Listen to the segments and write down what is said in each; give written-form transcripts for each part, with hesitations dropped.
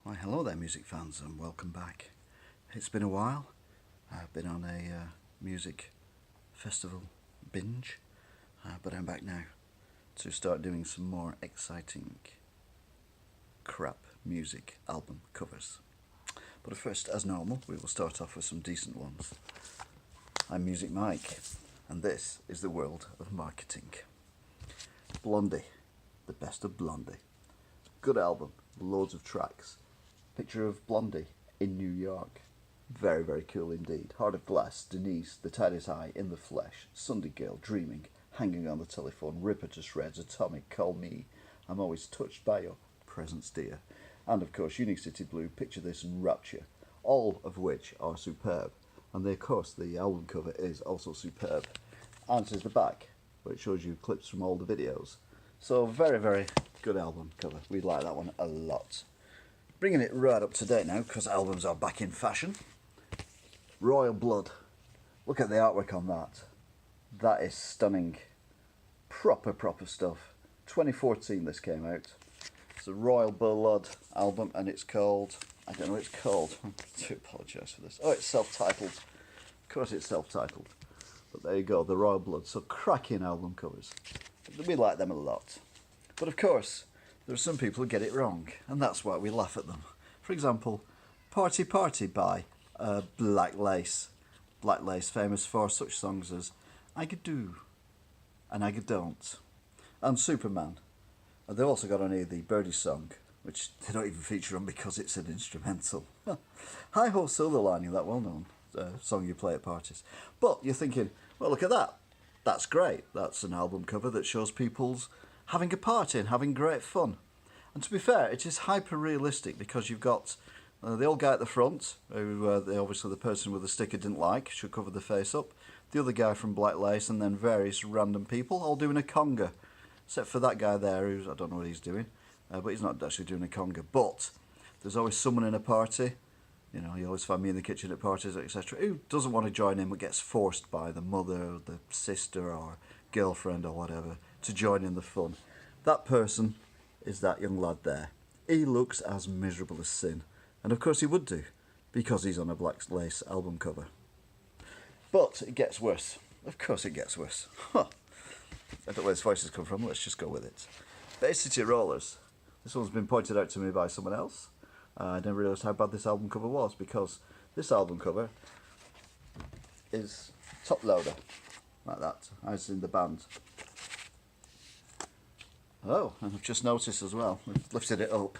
Why, hello there, music fans, and welcome back. It's been a while. I've been on a music festival binge, but I'm back now to start doing some more exciting crap music album covers. But first, as normal, we will start off with some decent ones. I'm Music Mike, and this is the world of marketing. Blondie, the best of Blondie. Good album, loads of tracks. Picture of Blondie in New York. Very, very cool indeed. Heart of Glass, Denise, The Tightest Eye, In the Flesh, Sunday Girl, Dreaming, Hanging on the Telephone, Ripper to Shreds, Atomic, Call Me, I'm Always Touched by Your Presence, Dear. And of course, Unique City Blue, Picture This and Rapture, all of which are superb. And of course, the album cover is also superb. And here's the back, where it shows you clips from all the videos. So very, very good album cover. We like that one a lot. Bringing it right up to date now, because albums are back in fashion. Royal Blood. Look at the artwork on that. That is stunning. Proper stuff. 2014 this came out. It's a Royal Blood album, and it's called... I don't know what it's called. I do apologise for this. Oh, it's self-titled. Of course it's self-titled. But there you go, the Royal Blood. So cracking album covers. We like them a lot. But of course, there are some people who get it wrong, and that's why we laugh at them. For example, Party Party by Black Lace. Black Lace, famous for such songs as I Could Do and I Could Don't, and Superman. And they've also got on here the Birdie song, which they don't even feature on because it's an instrumental. Hi Ho Silver Lining, that well-known song you play at parties. But you're thinking, well, look at that. That's great. That's an album cover that shows people's having a party and having great fun. And to be fair, it is hyper-realistic because you've got the old guy at the front, who obviously the person with the sticker didn't like, should cover the face up, the other guy from Black Lace, and then various random people all doing a conga. Except for that guy there, who's, I don't know what he's doing, but he's not actually doing a conga. But there's always someone in a party, you know, you always find me in the kitchen at parties, etc., who doesn't want to join in but gets forced by the mother, the sister, or girlfriend, or whatever, to join in the fun. That person is that young lad there. He looks as miserable as sin. And of course he would do, because he's on a Black Lace album cover. But it gets worse. Of course it gets worse. Huh. I don't know where this voice has come from, let's just go with it. Bay City Rollers. This one's been pointed out to me by someone else. I didn't realise how bad this album cover was, because this album cover is top loader, like that, as in the band. Oh, and I've just noticed as well, we've lifted it up.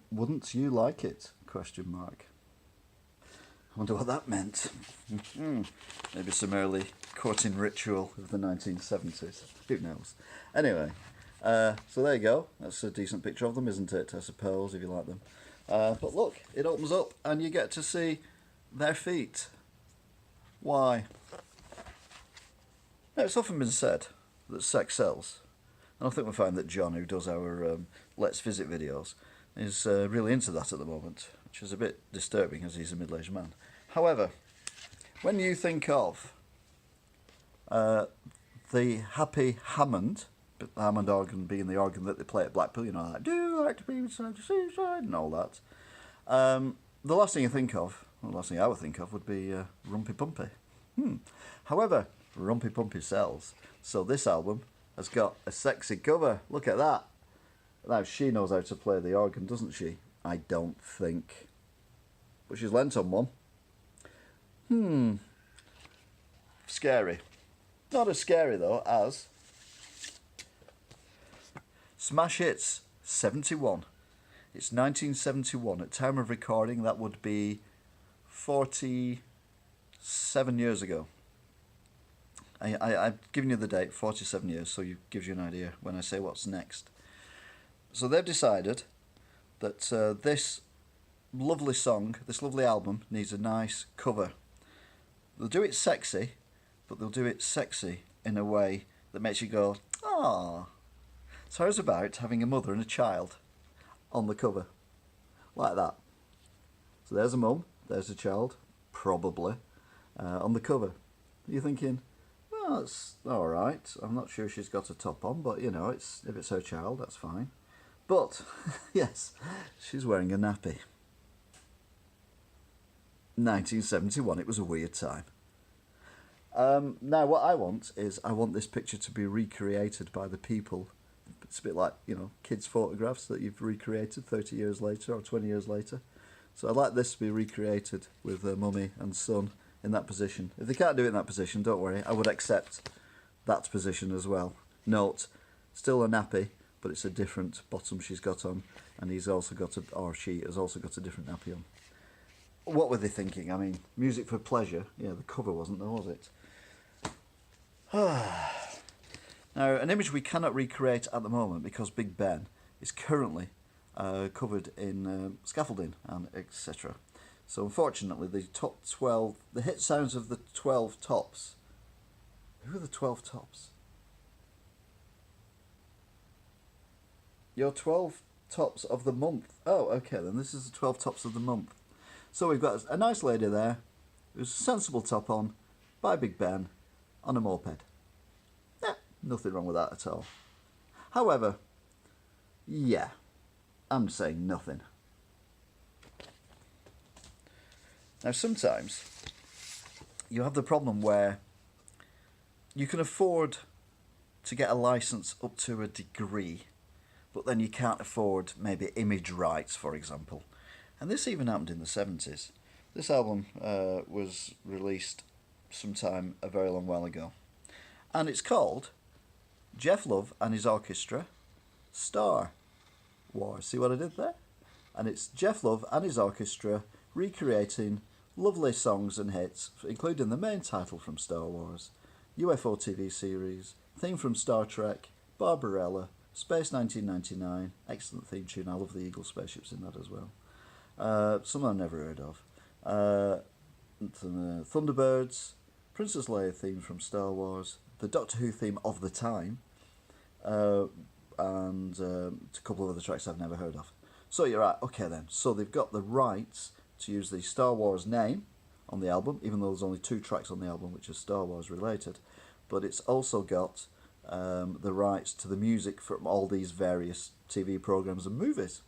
Wouldn't you like it? Question mark. I wonder what that meant. Maybe some early courting ritual of the 1970s. Who knows? Anyway, so there you go. That's a decent picture of them, isn't it? I suppose, if you like them. But look, it opens up and you get to see their feet. Why? Now, it's often been said that sex sells. And I think we'll find that John, who does our Let's Visit videos, is really into that at the moment, which is a bit disturbing as he's a middle-aged man. However, when you think of the Happy Hammond, the Hammond organ being the organ that they play at Blackpool, you know, like, do you like to be beside the seaside and all that, the last thing you think of, well, the last thing I would think of would be Rumpy Pumpy. However, Rumpy Pumpy sells, so this album has got a sexy cover. Look at that. Now, she knows how to play the organ, doesn't she? I don't think. But she's lent on one. Scary. Not as scary, though, as Smash Hits 71. It's 1971. At time of recording, that would be 47 years ago. I've given you the date, 47 years, so it gives you an idea when I say what's next. So they've decided that this lovely song, this lovely album, needs a nice cover. They'll do it sexy, but they'll do it sexy in a way that makes you go, ah. So how's about having a mother and a child on the cover? Like that. So there's a mum, there's a child, probably, on the cover. You're thinking, well, that's alright. I'm not sure she's got a top on, but you know, if it's her child, that's fine. But, yes, she's wearing a nappy. 1971, it was a weird time. Now, what I want is, I want this picture to be recreated by the people. It's a bit like, you know, kids' photographs that you've recreated 30 years later or 20 years later. So I'd like this to be recreated with mummy and son in that position. If they can't do it in that position, don't worry, I would accept that position as well. Note, still a nappy, but it's a different bottom she's got on, and he's also got a, or she has also got a different nappy on. What were they thinking? I mean, music for pleasure. Yeah, the cover wasn't there, was it? Now, an image we cannot recreate at the moment because Big Ben is currently covered in scaffolding and etc. So unfortunately, the top 12, the hit sounds of the 12 tops. Who are the 12 tops? Your 12 tops of the month. Oh, okay, then this is the 12 tops of the month. So we've got a nice lady there, who's a sensible top on, by Big Ben, on a moped. Yeah, nothing wrong with that at all. However, yeah, I'm saying nothing. Now sometimes you have the problem where you can afford to get a license up to a degree, but then you can't afford maybe image rights, for example. And this even happened in the 70s. This album was released sometime a very long while ago. And it's called Geoff Love and His Orchestra Star Wars. See what I did there? And it's Geoff Love and his orchestra recreating lovely songs and hits, including the main title from Star Wars, UFO TV series, theme from Star Trek, Barbarella, Space 1999, excellent theme tune. I love the Eagle spaceships in that as well. Some I've never heard of. Thunderbirds, Princess Leia theme from Star Wars, the Doctor Who theme of the time, and a couple of other tracks I've never heard of. So you're right, okay then. So they've got the rights to use the Star Wars name on the album, even though there's only 2 tracks on the album which are Star Wars related. But it's also got the rights to the music from all these various TV programs and movies.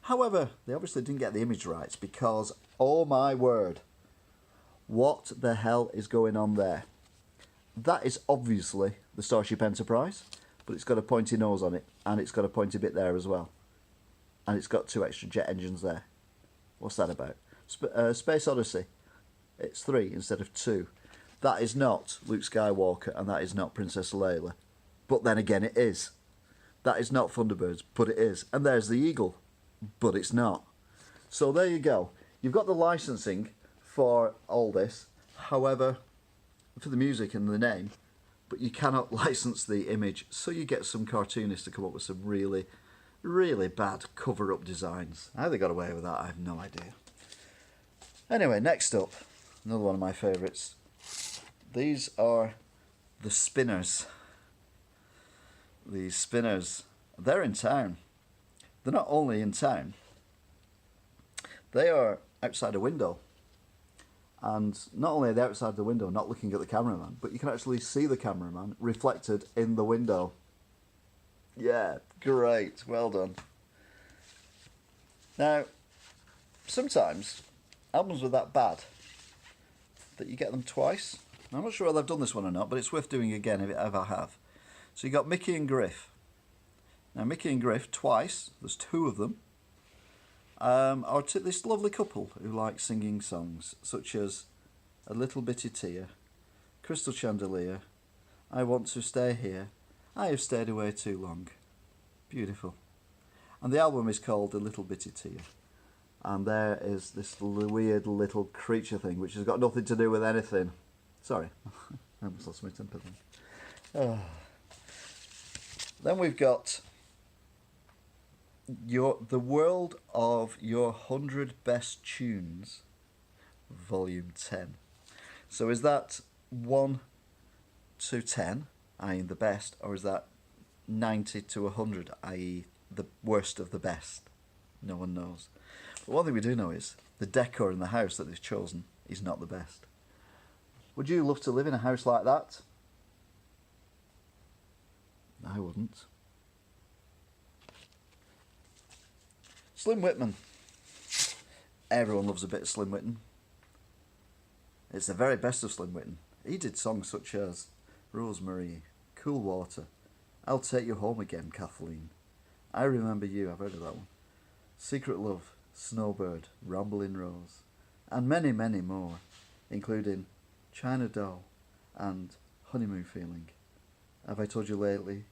However, they obviously didn't get the image rights because, oh my word, what the hell is going on there? That is obviously the Starship Enterprise, but it's got a pointy nose on it, and it's got a pointy bit there as well. And it's got 2 extra jet engines there. What's that about? Space Odyssey. It's 3 instead of 2. That is not Luke Skywalker, and that is not Princess Leia. But then again, it is. That is not Thunderbirds, but it is. And there's the Eagle, but it's not. So there you go. You've got the licensing for all this, however, for the music and the name, but you cannot license the image, so you get some cartoonists to come up with some really, really bad cover-up designs. How they got away with that, I have no idea. Anyway, next up, another one of my favourites. These are the Spinners. These Spinners, they're in town. They're not only in town, they are outside a window. And not only are they outside the window, not looking at the cameraman, but you can actually see the cameraman reflected in the window. Yeah, great, well done. Now, sometimes albums are that bad that you get them twice. I'm not sure whether I've done this one or not, but it's worth doing again if I have. So you got Mickey and Griff. Now Mickey and Griff twice, there's 2 of them, are this lovely couple who like singing songs such as A Little Bitty Tear, Crystal Chandelier, I Want to Stay Here, I Have Stayed Away Too Long. Beautiful. And the album is called A Little Bitty Tear. And there is this weird little creature thing which has got nothing to do with anything. Sorry, I almost lost my temper then. Oh. Then we've got The World of Your 100 Best Tunes, Volume 10. So is that 1 to 10, i.e. the best, or is that 90 to 100, i.e. the worst of the best? No one knows. But one thing we do know is the decor in the house that they've chosen is not the best. Would you love to live in a house like that? I wouldn't. Slim Whitman. Everyone loves a bit of Slim Whitman. It's the very best of Slim Whitman. He did songs such as Rosemary, Cool Water, I'll Take You Home Again, Kathleen, I Remember You, I've heard of that one, Secret Love, Snowbird, Ramblin' Rose, and many, many more, including China Doll and Honeymoon Feeling. Have I told you lately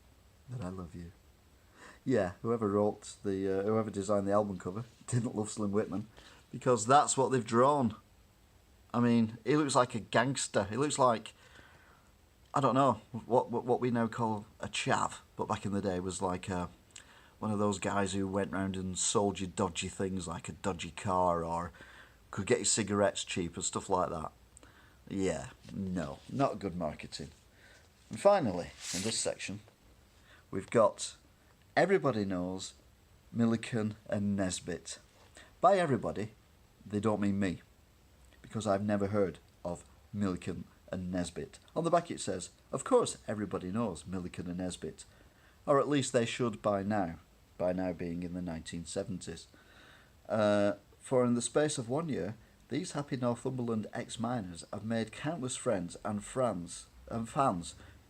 that I love you? Yeah, whoever designed the album cover didn't love Slim Whitman, because that's what they've drawn. I mean, he looks like a gangster. He looks like, I don't know, what we now call a chav, but back in the day was like one of those guys who went round and sold you dodgy things like a dodgy car, or could get you cigarettes cheap and stuff like that. Yeah, no, not good marketing. And finally, in this section, we've got Everybody Knows Milliken and Nesbitt. By everybody, they don't mean me, because I've never heard of Milliken and Nesbitt. On the back it says, of course everybody knows Milliken and Nesbitt, or at least they should by now being in the 1970s. For in the space of 1 year, these happy Northumberland ex-miners have made countless friends and fans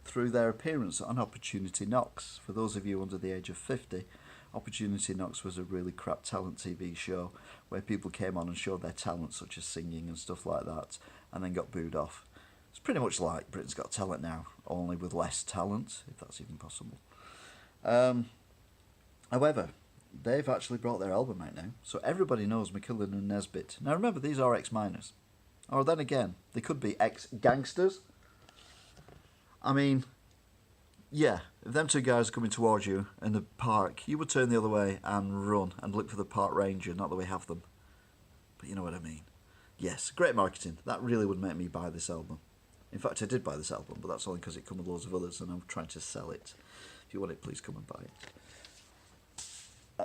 through their appearance on Opportunity Knocks. For those of you under the age of 50, Opportunity Knocks was a really crap talent TV show where people came on and showed their talent, such as singing and stuff like that, and then got booed off. It's pretty much like Britain's Got Talent now, only with less talent, if that's even possible. However, they've actually brought their album out now, so everybody knows McKillen and Nesbitt. Now remember, these are ex-miners. Or then again, they could be ex-gangsters. I mean, yeah, if them two guys are coming towards you in the park, you would turn the other way and run and look for the park ranger, not that we have them. But you know what I mean. Yes, great marketing. That really would make me buy this album. In fact, I did buy this album, but that's only because it comes with loads of others and I'm trying to sell it. If you want it, please come and buy it.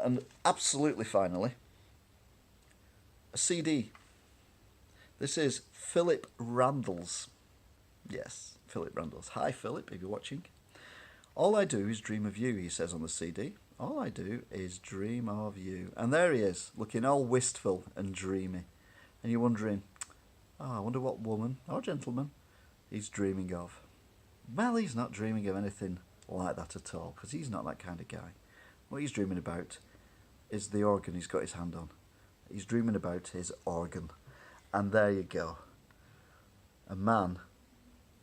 And absolutely finally, a CD. This is Philip Randall's. Yes, Philip Randall's. Hi Philip, if you're watching. All I do is dream of you, he says on the CD. All I do is dream of you. And there he is, looking all wistful and dreamy. And you're wondering, I wonder what woman or gentleman he's dreaming of. Well, he's not dreaming of anything like that at all, because he's not that kind of guy. What he's dreaming about is the organ he's got his hand on. He's dreaming about his organ. And there you go. A man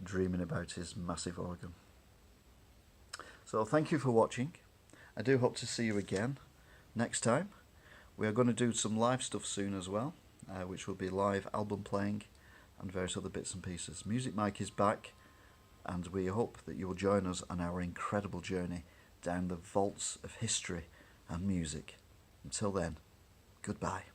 dreaming about his massive organ. So thank you for watching. I do hope to see you again next time. We are going to do some live stuff soon as well, which will be live album playing and various other bits and pieces. Music Mike is back, and we hope that you will join us on our incredible journey down the vaults of history and music. Until then, goodbye.